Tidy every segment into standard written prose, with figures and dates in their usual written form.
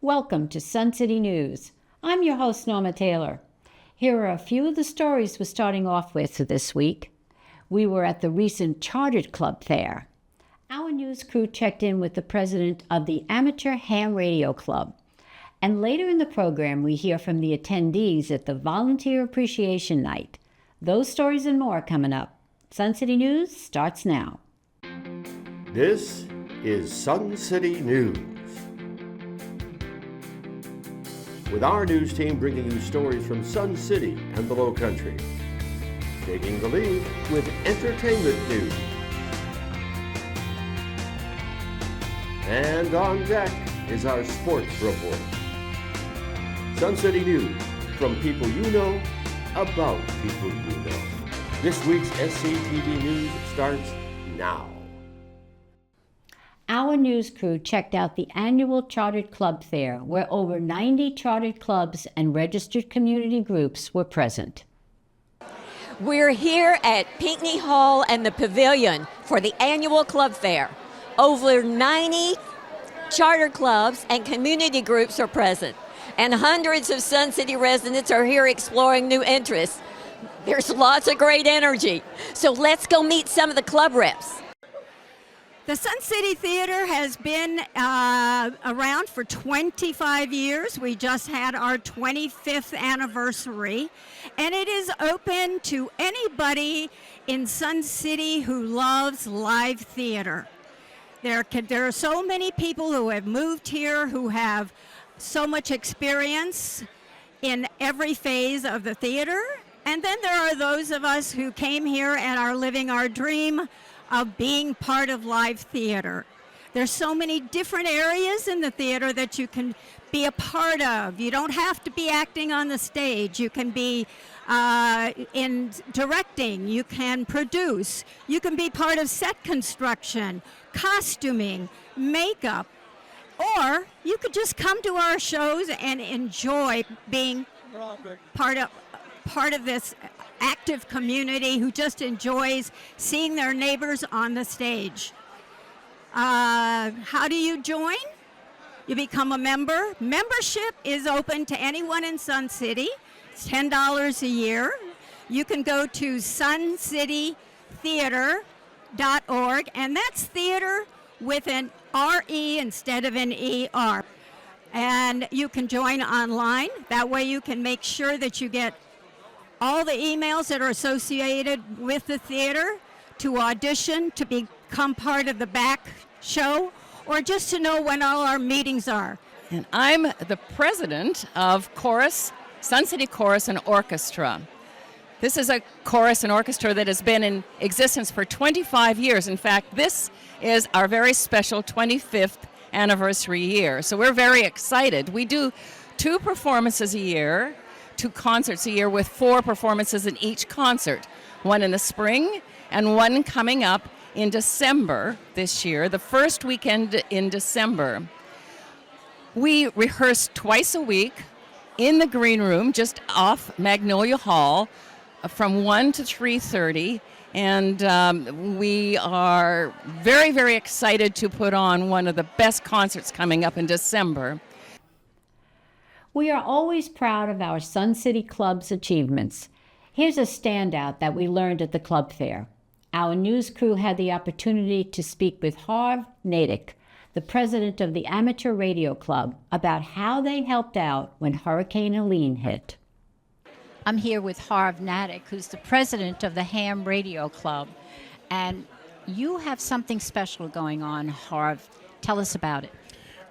Welcome to Sun City News. I'm your host, Norma Taylor. Here are a few of the stories we're starting off with this week. We were at the recent Chartered Club Fair. Our news crew checked in with the president of the Amateur Ham Radio Club. And later in the program, we hear from the attendees at the Volunteer Appreciation Night. Those stories and more coming up. Sun City News starts now. This is Sun City News. With our news team bringing you stories from Sun City and the Low Country. Taking the lead with entertainment news. And on deck is our sports report. Sun City News, from people you know, about people you know. This week's SCTV News starts now. Our news crew checked out the annual Chartered Club Fair, where over 90 chartered clubs and registered community groups were present. We're here at Pinckney Hall and the Pavilion for the annual club fair. Over 90 charter clubs and community groups are present, and hundreds of Sun City residents are here exploring new interests. There's lots of great energy, so let's go meet some of the club reps. The Sun City Theater has been around for 25 years. We just had our 25th anniversary, and it is open to anybody in Sun City who loves live theater. There are so many people who have moved here who have so much experience in every phase of the theater, and then there are those of us who came here and are living our dream of being part of live theater. There's so many different areas in the theater that you can be a part of. You don't have to be acting on the stage. You can be in directing. You can produce. You can be part of set construction, costuming, makeup, or you could just come to our shows and enjoy being part of this active community who just enjoys seeing their neighbors on the stage. How do you join? You become a member. Membership is open to anyone in Sun City. It's $10 a year. You can go to suncitytheater.org, and that's theater with an R-E instead of an E-R. And you can join online. That way you can make sure that you get all the emails that are associated with the theater, to audition, to become part of the back show, or just to know when all our meetings are. And I'm the president of Chorus, Sun City Chorus and Orchestra. This is a chorus and orchestra that has been in existence for 25 years. In fact, this is our very special 25th anniversary year. So we're very excited. We do 2 performances a year, 2 concerts a year with 4 performances in each concert, one in the spring and one coming up in December this year, the first weekend in December. We rehearse twice a week in the green room just off Magnolia Hall from 1 to 3:30, and we are very, very excited to put on one of the best concerts coming up in December. We are always proud of our Sun City Club's achievements. Here's a standout that we learned at the club fair. Our news crew had the opportunity to speak with Harv Natick, the president of the Amateur Radio Club, about how they helped out when Hurricane Helene hit. I'm here with Harv Natick, who's the president of the Ham Radio Club. And you have something special going on, Harv. Tell us about it.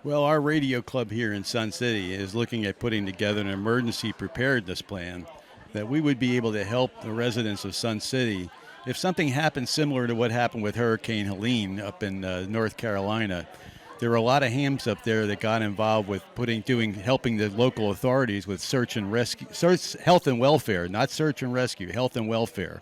Well, our radio club here in Sun City is looking at putting together an emergency preparedness plan that we would be able to help the residents of Sun City if something happened similar to what happened with Hurricane Helene up in North Carolina. There were a lot of hams up there that got involved with helping the local authorities with search and rescue, health and welfare, not search and rescue, health and welfare.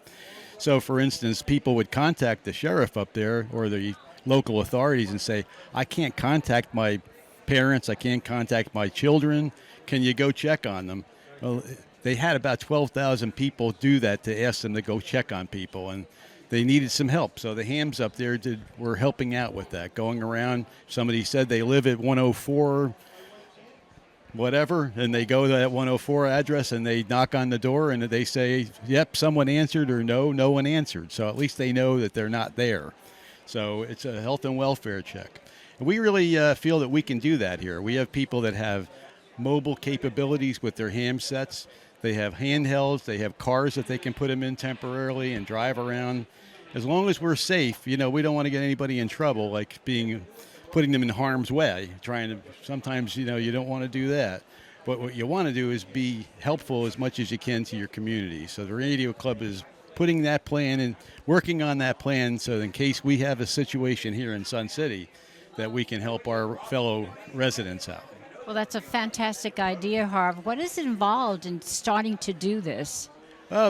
So, for instance, people would contact the sheriff up there or the local authorities and say, I can't contact my parents, I can't contact my children, can you go check on them? Well, they had about 12,000 people do that to ask them to go check on people, and they needed some help. So the hams up there were helping out with that, going around. Somebody said they live at 104 whatever, and they go to that 104 address and they knock on the door and they say, yep, someone answered, or no one answered. So at least they know that they're not there. So it's a health and welfare check. And we really feel that we can do that here. We have people that have mobile capabilities with their ham sets. They have handhelds. They have cars that they can put them in temporarily and drive around. As long as we're safe, we don't want to get anybody in trouble, like putting them in harm's way. Sometimes, you don't want to do that. But what you want to do is be helpful as much as you can to your community. So the Radio Club is putting that plan and working on that plan so in case we have a situation here in Sun City that we can help our fellow residents out. Well, that's a fantastic idea, Harv. What is involved in starting to do this?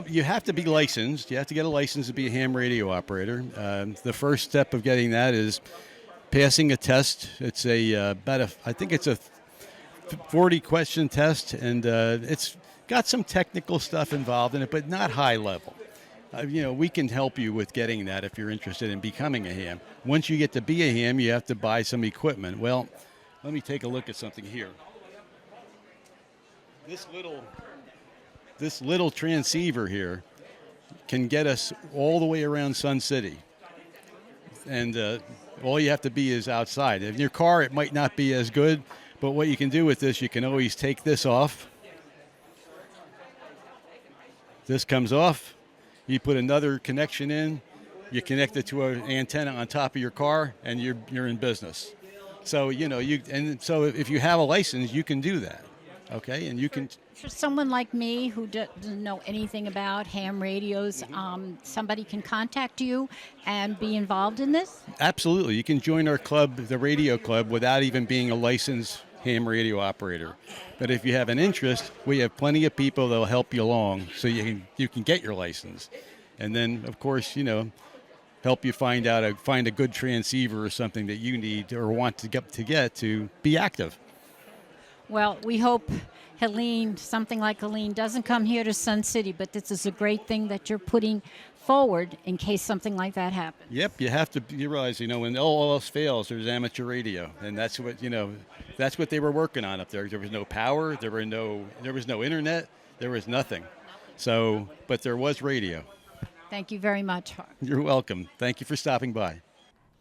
You have to be licensed. You have to get a license to be a ham radio operator. The first step of getting that is passing a test. It's I think it's a 40-question test, and it's got some technical stuff involved in it, but not high level. We can help you with getting that if you're interested in becoming a ham. Once you get to be a ham, you have to buy some equipment. Well, let me take a look at something here. This little transceiver here can get us all the way around Sun City. And all you have to be is outside. In your car, it might not be as good, but what you can do with this, you can always take this off. This comes off. You put another connection in. You connect it to an antenna on top of your car, and you're in business. So so if you have a license, you can do that, okay? And you can. For someone like me who doesn't know anything about ham radios, somebody can contact you and be involved in this? Absolutely. You can join our club, the Radio Club, without even being a licensed ham radio operator. But if you have an interest, we have plenty of people that will help you along so you can get your license. And then, of course, help you find a good transceiver or something that you need or want to get to be active. Well, we hope something like Helene doesn't come here to Sun City, but this is a great thing that you're putting forward in case something like that happens. Yep, you realize, when all else fails, there's amateur radio, and that's what they were working on up there. There was no power, there was no internet, there was nothing. So, but there was radio. Thank you very much, Harv. You're welcome. Thank you for stopping by.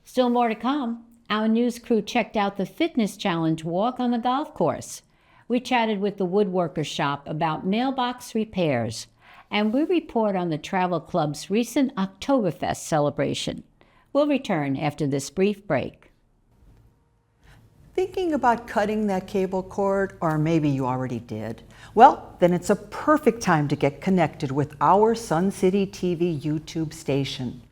Still more to come. Our news crew checked out the Fitness Challenge walk on the golf course. We chatted with the Woodworkers shop about mailbox repairs, and we report on the Travel Club's recent Octoberfest celebration. We'll return after this brief break. Thinking about cutting that cable cord, or maybe you already did? Well, then it's a perfect time to get connected with our Sun City TV YouTube station.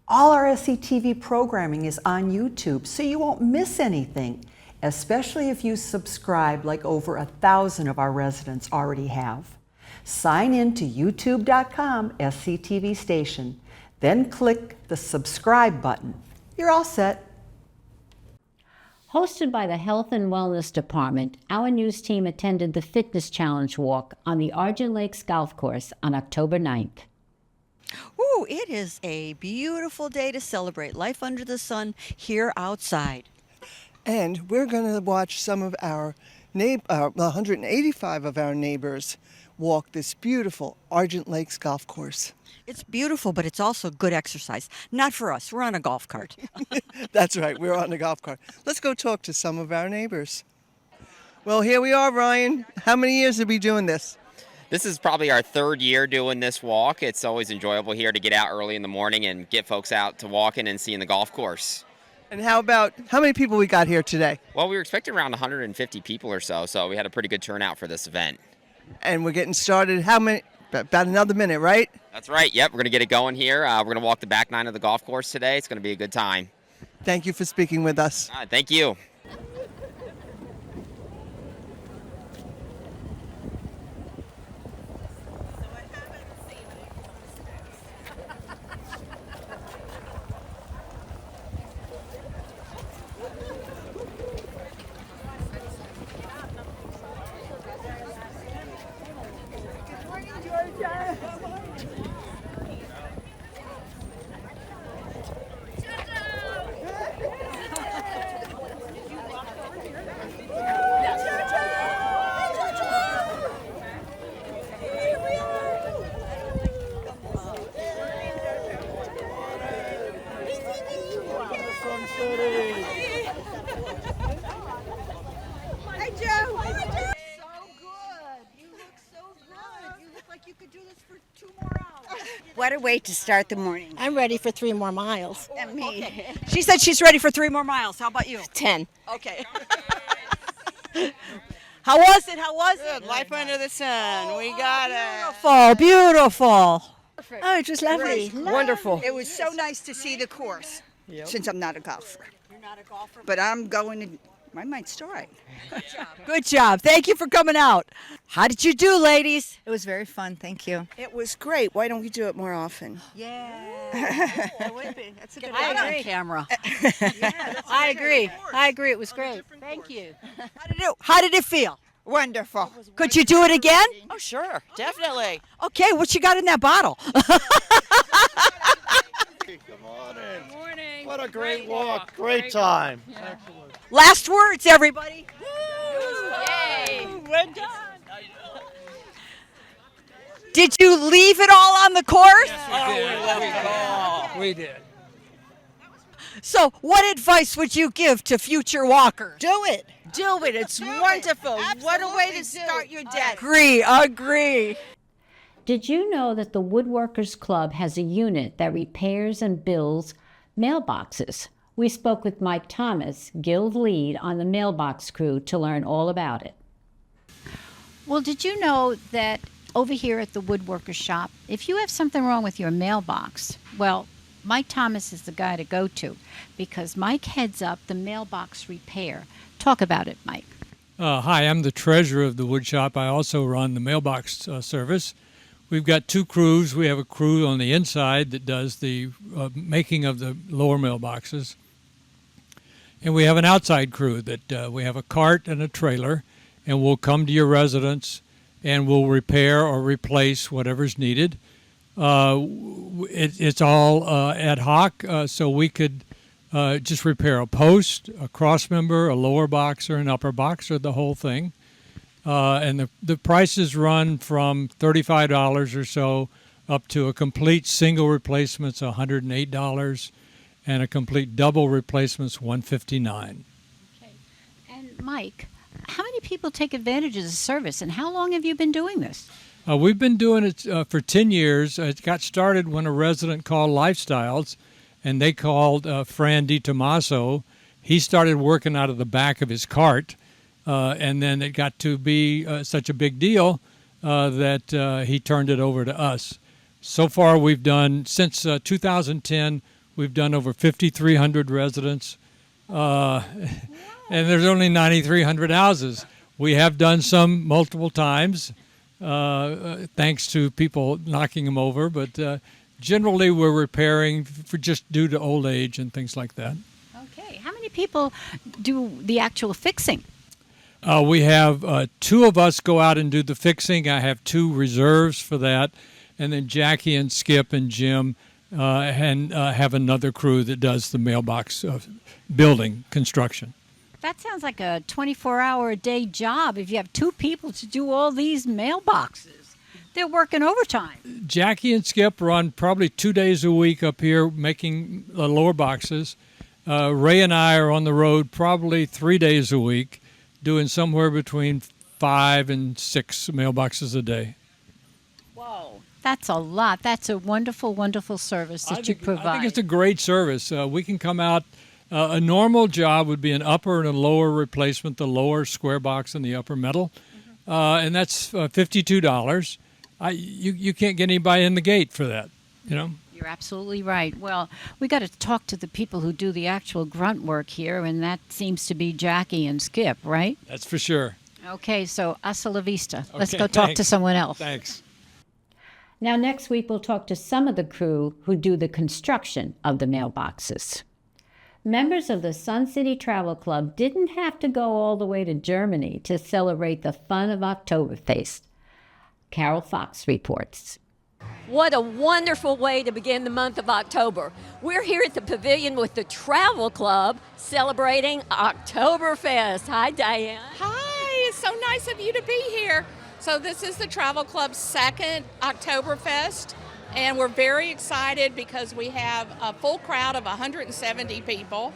All our SCTV programming is on YouTube, so you won't miss anything, especially if you subscribe like over 1,000 of our residents already have. Sign in to youtube.com SCTV station, then click the subscribe button. You're all set. Hosted by the Health and Wellness Department, our news team attended the Fitness Challenge walk on the Argent Lakes Golf Course on October 9th. Ooh, it is a beautiful day to celebrate life under the sun here outside. And we're going to watch some of our 185 of our neighbors walk this beautiful Argent Lakes golf course. It's beautiful, but it's also good exercise. Not for us. We're on a golf cart. That's right. We're on a golf cart. Let's go talk to some of our neighbors. Well, here we are, Ryan. How many years have we been doing this? This is probably our third year doing this walk. It's always enjoyable here to get out early in the morning and get folks out to walking and seeing the golf course. And how many people we got here today? Well, we were expecting around 150 people or so we had a pretty good turnout for this event. And we're getting started, how many? About another minute, right? That's right. Yep, we're going to get it going here. We're going to walk the back nine of the golf course today. It's going to be a good time. Thank you for speaking with us. Thank you. What a way to start the morning. I'm ready for 3 more miles. And me. Okay. She said she's ready for 3 more miles. How about you? 10. Okay. How was it? How was it? Good. Life under the sun. We got it. Beautiful. Oh, it was lovely. Wonderful. It was so nice to see the course, since I'm not a golfer. You're not a golfer? But I'm going to, I might start. Good job. Thank you for coming out. How did you do, ladies? It was very fun, thank you. It was great. Why don't we do it more often? Yeah. That would be. That's a good Get idea. on camera. I agree. I agree. It was great. Thank you. How did it feel? Wonderful. Could you do it again? Oh, sure. Definitely. Okay, what you got in that bottle? Come on in. Good morning. What a great walk. Great time. Yeah. Last words, everybody. Yay. We're done. Did you leave it all on the course? We did. So, what advice would you give to future walkers? Do it. Do it. It's wonderful. What a way to start your day. Agree. Did you know that the Woodworkers Club has a unit that repairs and builds mailboxes? We spoke with Mike Thomas, Guild lead on the mailbox crew, to learn all about it. Well, did you know that over here at the Woodworkers shop, if you have something wrong with your mailbox, well, Mike Thomas is the guy to go to because Mike heads up the Mailbox Repair. Talk about it, Mike. Hi, I'm the treasurer of the wood shop. I also run the mailbox service. We've got 2 crews. We have a crew on the inside that does the making of the lower mailboxes. And we have an outside crew that we have a cart and a trailer, and we'll come to your residence and we'll repair or replace whatever's needed. It's all ad hoc, so we could just repair a post, a cross member, a lower box, or an upper box, or the whole thing. And the prices run from $35 or so up to a complete single replacement's $108, and a complete double replacement's $159. Okay. And Mike, how many people take advantage of the service, and how long have you been doing this? We've been doing it for 10 years. It got started when a resident called Lifestyles, and they called Fran DiTommaso. He started working out of the back of his cart, and then it got to be such a big deal that he turned it over to us. So far, we've done, since 2010, we've done over 5,300 residents, and there's only 9,300 houses. We have done some multiple times, thanks to people knocking them over, but generally we're repairing for just due to old age and things like that. Okay. How many people do the actual fixing? We have 2 of us go out and do the fixing. I have 2 reserves for that, and then Jackie and Skip and Jim have another crew that does the mailbox building construction. That sounds like a 24-hour-a-day job if you have 2 people to do all these mailboxes. They're working overtime. Jackie and Skip run probably 2 days a week up here making the lower boxes. Ray and I are on the road probably 3 days a week, doing somewhere between 5 and 6 mailboxes a day. Whoa. That's a lot. That's a wonderful, wonderful service that you provide. I think it's a great service. We can come out. A normal job would be an upper and a lower replacement, the lower square box and the upper metal, and that's $52. You can't get anybody in the gate for that, you know. You're absolutely right. Well, we got to talk to the people who do the actual grunt work here, and that seems to be Jackie and Skip, right? That's for sure. Okay, so hasta la vista. Let's Okay, go talk thanks. to someone else. Thanks. Now, next week, we'll talk to some of the crew who do the construction of the mailboxes. Members of the Sun City Travel Club didn't have to go all the way to Germany to celebrate the fun of Octoberfest. Carol Fox reports. What a wonderful way to begin the month of October. We're here at the Pavilion with the Travel Club celebrating Octoberfest. Hi, Diane. Hi, it's so nice of you to be here. So this is the Travel Club's 2nd Octoberfest, and we're very excited because we have a full crowd of 170 people,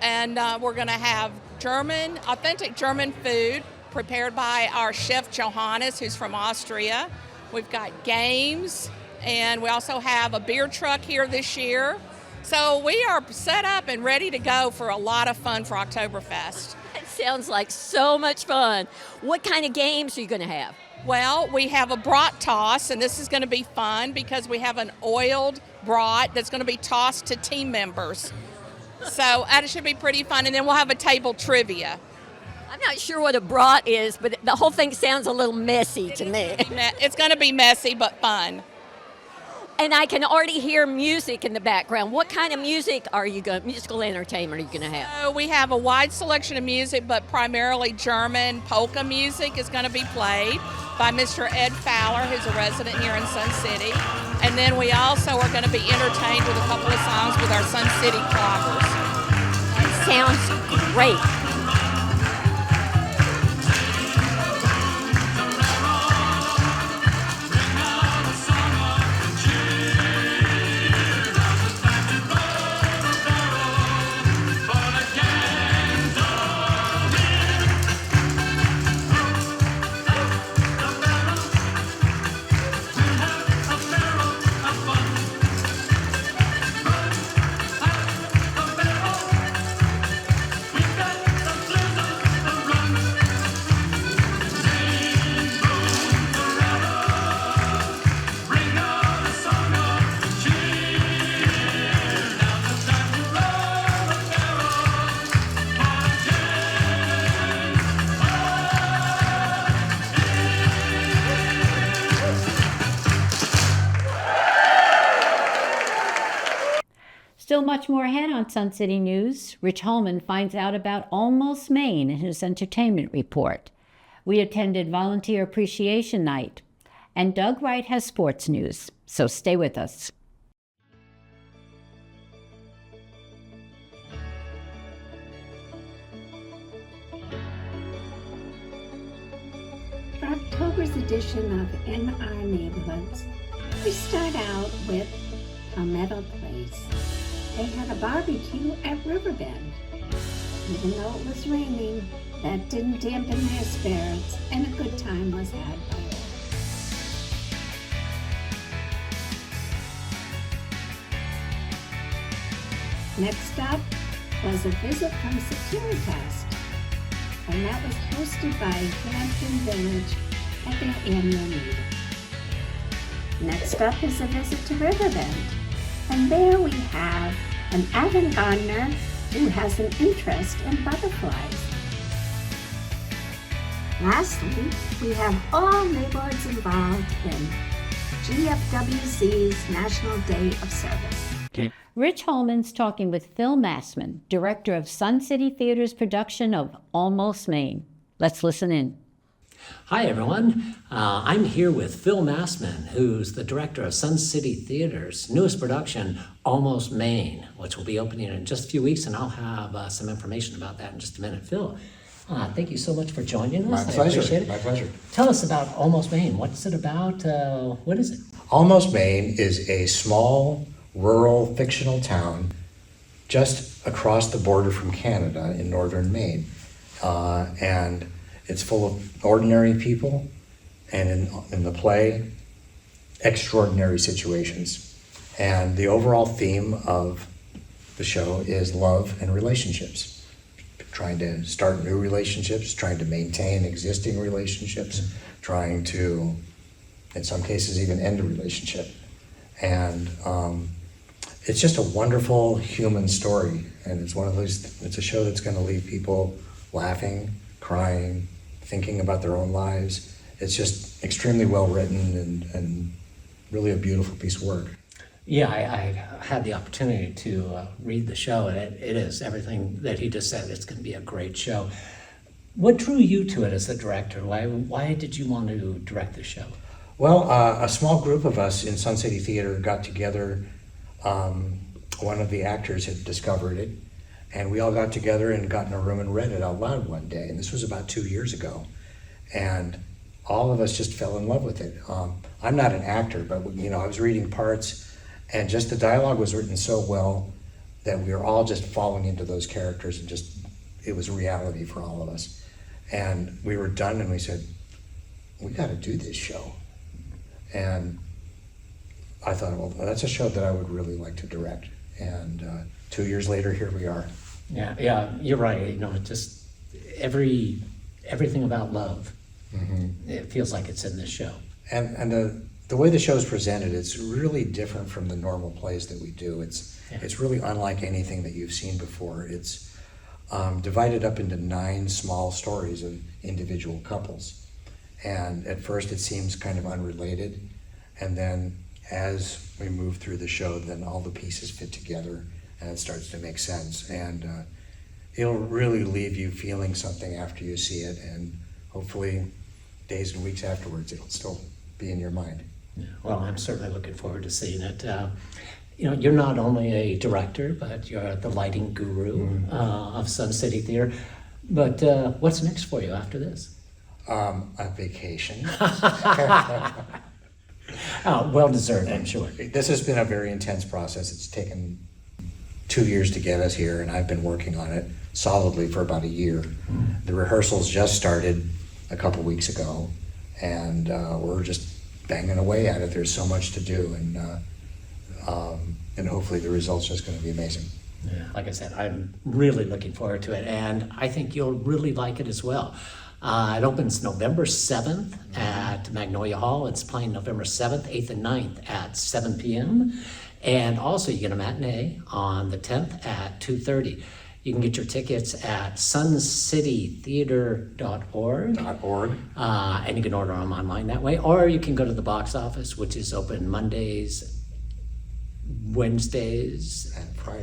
and we're going to have authentic German food prepared by our chef Johannes, who's from Austria. We've got games, and we also have a beer truck here this year. So we are set up and ready to go for a lot of fun for Octoberfest. It sounds like so much fun. What kind of games are you going to have? Well, we have a brat toss, and this is going to be fun because we have an oiled brat that's going to be tossed to team members. So that should be pretty fun, and then we'll have a table trivia. I'm not sure what a brat is, but the whole thing sounds a little messy to me. It's going to be messy but fun. And I can already hear music in the background. What kind of musical entertainment are you going to have? So we have a wide selection of music, but primarily German polka music is going to be played by Mr. Ed Fowler, who's a resident here in Sun City. And then we also are going to be entertained with a couple of songs with our Sun City cloggers. That sounds great. Still much more ahead on Sun City News. Rich Holman finds out about Almost Maine in his entertainment report. We attended Volunteer Appreciation Night. And Doug Wright has sports news, so stay with us. For October's edition of In Our Neighborhoods, we start out with Palmetto Place. They had a barbecue at Riverbend. Even though it was raining, that didn't dampen their spirits, and a good time was had by all. Next up was a visit from Securitas, and that was hosted by Hampton Village at their annual meeting. Next up is a visit to Riverbend, and there we have an avant-gardener who has an interest in butterflies. Lastly, we have all neighborhoods involved in GFWC's National Day of Service. Rich Holman's talking with Phil Massman, director of Sun City Theater's production of Almost Maine. Let's listen in. Hi everyone, I'm here with Phil Massman, who's the director of Sun City Theater's newest production, Almost Maine, which will be opening in just a few weeks, and I'll have some information about that in just a minute. Phil, thank you so much for joining us. My pleasure. I appreciate it. My pleasure. Tell us about Almost Maine. What's it about? What is it? Almost Maine is a small, rural, fictional town just across the border from Canada in northern Maine. And it's full of ordinary people, and in the play, extraordinary situations. And the overall theme of the show is love and relationships. Trying to start new relationships, trying to maintain existing relationships, trying to, in some cases, even end a relationship. And it's just a wonderful human story. And it's one of those, it's a show that's going to leave people laughing, crying, thinking about their own lives. It's just extremely well written and really a beautiful piece of work. Yeah, I had the opportunity to read the show, and it is everything that he just said. It's going to be a great show. What drew you to it as a director? Why did you want to direct the show? Well, a small group of us in Sun City Theater got together. One of the actors had discovered it, and we all got together and got in a room and read it out loud one day. And this was about 2 years ago. And all of us just fell in love with it. I'm not an actor, but I was reading parts, and just the dialogue was written so well that we were all just falling into those characters, and just, it was reality for all of us. And we were done, and we said, we got to do this show. And I thought, well, that's a show that I would really like to direct. And 2 years later, here we are. Yeah, you're right. You know, just everything about love. It feels like it's in this show. And the way the show's presented, it's really different from the normal plays that we do. It's really unlike anything that you've seen before. It's divided up into 9 small stories of individual couples. And at first it seems kind of unrelated. And then as we move through the show, then all the pieces fit together and it starts to make sense. And it'll really leave you feeling something after you see it. And hopefully days and weeks afterwards, it'll still be in your mind. Yeah, well, I'm certainly looking forward to seeing it. You know, you're not only a director, but you're the lighting guru of Sun City Theater. But what's next for you after this? A vacation. Well deserved, I'm sure. This has been a very intense process. It's taken 2 years to get us here, and I've been working on it solidly for about a year. The rehearsals just started a couple weeks ago, and we're just banging away at it. There's so much to do, and hopefully the result's just going to be amazing. Yeah, like I said, I'm really looking forward to it, and I think you'll really like it as well. It opens November 7th at Magnolia Hall. It's playing November 7th, 8th, and 9th at 7 p.m. And also you get a matinee on the 10th at 2:30. You can get your tickets at suncitytheater.org. And you can order them online that way. Or you can go to the box office, which is open Mondays, Wednesdays,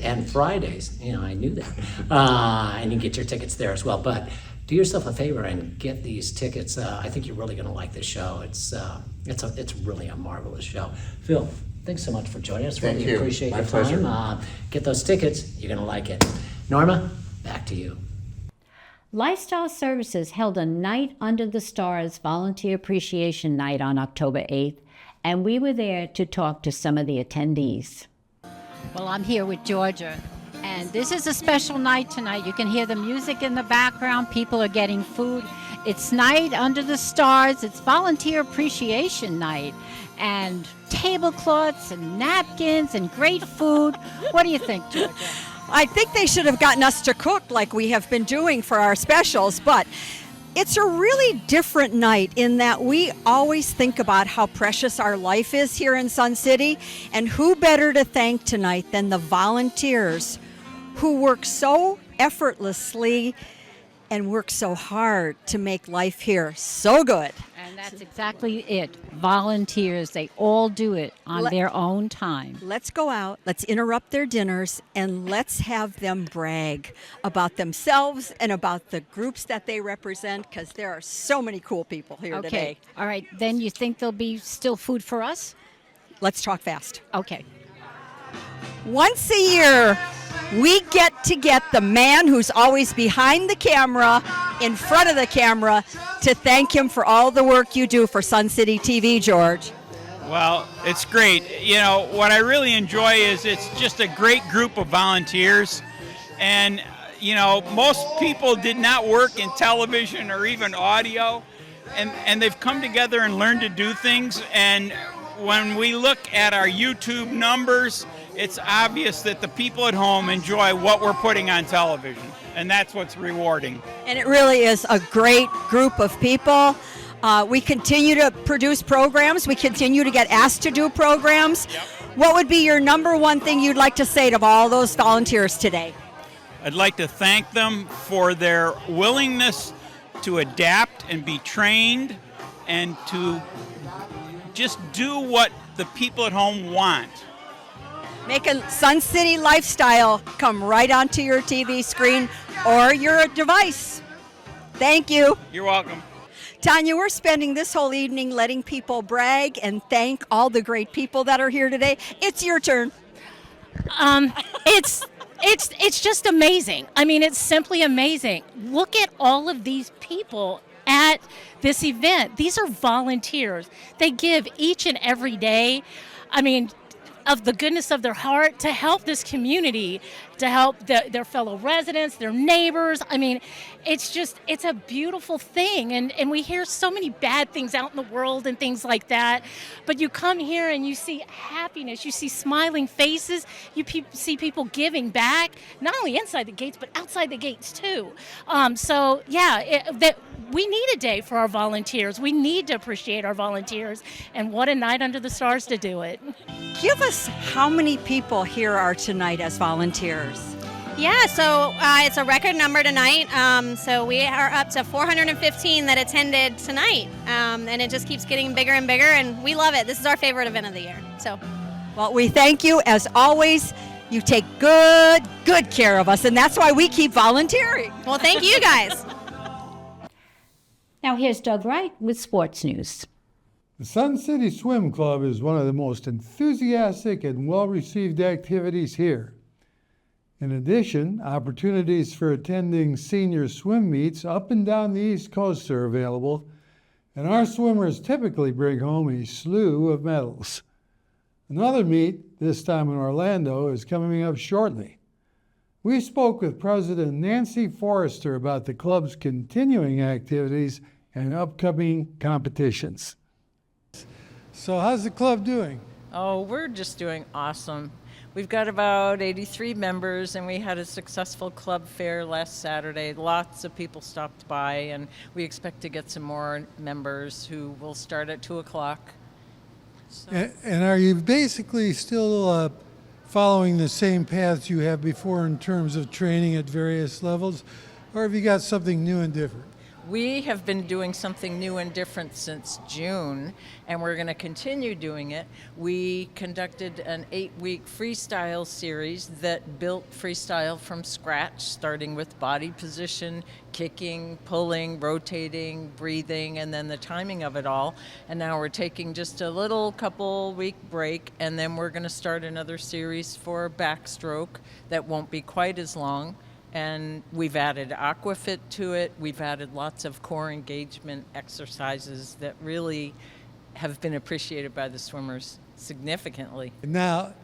and Fridays. You know, I knew that. And you can get your tickets there as well. But do yourself a favor and get these tickets. I think you're really going to like this show. It's really a marvelous show. Phil, thanks so much for joining us. Thank really you. Appreciate My your pleasure. time. Get those tickets. You're going to like it. Norma, back to you. Lifestyle Services held a Night Under the Stars Volunteer Appreciation Night on October 8th, and we were there to talk to some of the attendees. Well, I'm here with Georgia, and this is a special night tonight. You can hear the music in the background. People are getting food. It's Night Under the Stars. It's Volunteer Appreciation Night, and tablecloths and napkins and great food. What do you think, Georgia? I think they should have gotten us to cook like we have been doing for our specials, but it's a really different night in that we always think about how precious our life is here in Sun City, and who better to thank tonight than the volunteers who work so effortlessly and work so hard to make life here so good. And that's exactly it. Volunteers, they all do it on their own time. Let's go out, let's interrupt their dinners, and let's have them brag about themselves and about the groups that they represent, because there are so many cool people here today. All right, then you think there'll be still food for us? Let's talk fast. Okay. Once a year, we get the man who's always behind the camera, in front of the camera, to thank him for all the work you do for Sun City TV, George. Well, it's great. You know, what I really enjoy is it's just a great group of volunteers. And, you know, most people did not work in television or even audio. And they've come together and learned to do things. And when we look at our YouTube numbers, it's obvious that the people at home enjoy what we're putting on television, and that's what's rewarding. And it really is a great group of people. We continue to produce programs. We continue to get asked to do programs. Yep. What would be your number one thing you'd like to say to all those volunteers today? I'd like to thank them for their willingness to adapt and be trained and to just do what the people at home want. Make a Sun City lifestyle come right onto your TV screen or your device. Thank you. You're welcome. Tanya, we're spending this whole evening letting people brag and thank all the great people that are here today. It's your turn. It's just amazing. I mean, it's simply amazing. Look at all of these people at this event. These are volunteers. They give each and every day, I mean, of the goodness of their heart to help this community to help their fellow residents, their neighbors. I mean, it's a beautiful thing. And we hear so many bad things out in the world and things like that. But you come here and you see happiness, you see smiling faces, you see people giving back, not only inside the gates, but outside the gates too. We need a day for our volunteers. We need to appreciate our volunteers. And what a night under the stars to do it. Give us how many people here are tonight as volunteers? Yeah, so it's a record number tonight. So we are up to 415 that attended tonight. And it just keeps getting bigger and bigger, and we love it. This is our favorite event of the year. So, well, we thank you. As always, you take good care of us, and that's why we keep volunteering. Well, thank you guys. Now here's Doug Wright with sports news. The Sun City Swim Club is one of the most enthusiastic and well-received activities here. In addition, opportunities for attending senior swim meets up and down the East Coast are available, and our swimmers typically bring home a slew of medals. Another meet, this time in Orlando, is coming up shortly. We spoke with President Nancy Forrester about the club's continuing activities and upcoming competitions. So how's the club doing? Oh, we're just doing awesome. We've got about 83 members, and we had a successful club fair last Saturday. Lots of people stopped by, and we expect to get some more members who will start at 2 o'clock. So. And are you basically still following the same paths you have before in terms of training at various levels, or have you got something new and different? We have been doing something new and different since June, and we're going to continue doing it. We conducted an 8-week freestyle series that built freestyle from scratch, starting with body position, kicking, pulling, rotating, breathing, and then the timing of it all. And now we're taking just a little couple-week break, and then we're going to start another series for backstroke that won't be quite as long. And we've added aquafit to it. We've added lots of core engagement exercises that really have been appreciated by the swimmers significantly. Now,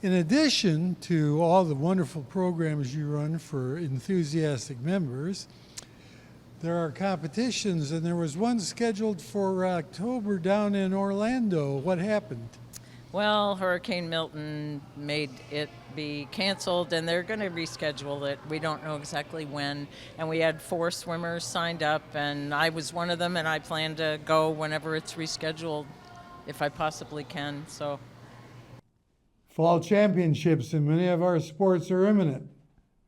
in addition to all the wonderful programs you run for enthusiastic members, there are competitions, and there was one scheduled for October down in Orlando. What happened? Well, Hurricane Milton made it be canceled, and they're going to reschedule it. We don't know exactly when. And we had 4 swimmers signed up, and I was one of them, and I plan to go whenever it's rescheduled, if I possibly can. So, Fall championships in many of our sports are imminent,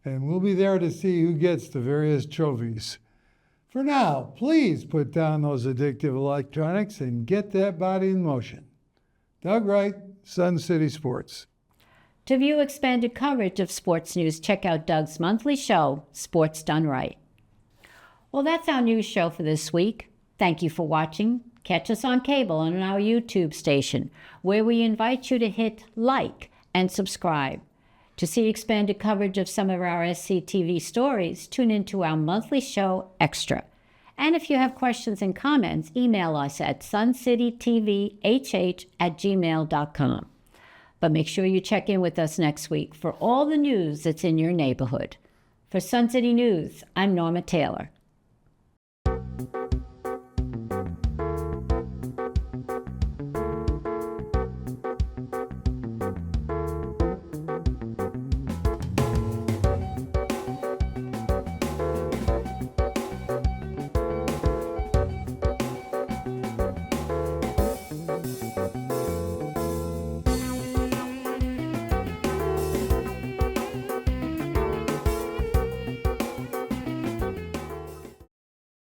and we'll be there to see who gets the various trophies. For now, please put down those addictive electronics and get that body in motion. Doug Wright, Sun City Sports. To view expanded coverage of sports news, check out Doug's monthly show, Sports Done Right. Well, that's our news show for this week. Thank you for watching. Catch us on cable and on our YouTube station, where we invite you to hit like and subscribe. To see expanded coverage of some of our SCTV stories, tune into our monthly show, Extra. And if you have questions and comments, email us at suncitytvhh@gmail.com. But make sure you check in with us next week for all the news that's in your neighborhood. For Sun City News, I'm Norma Taylor.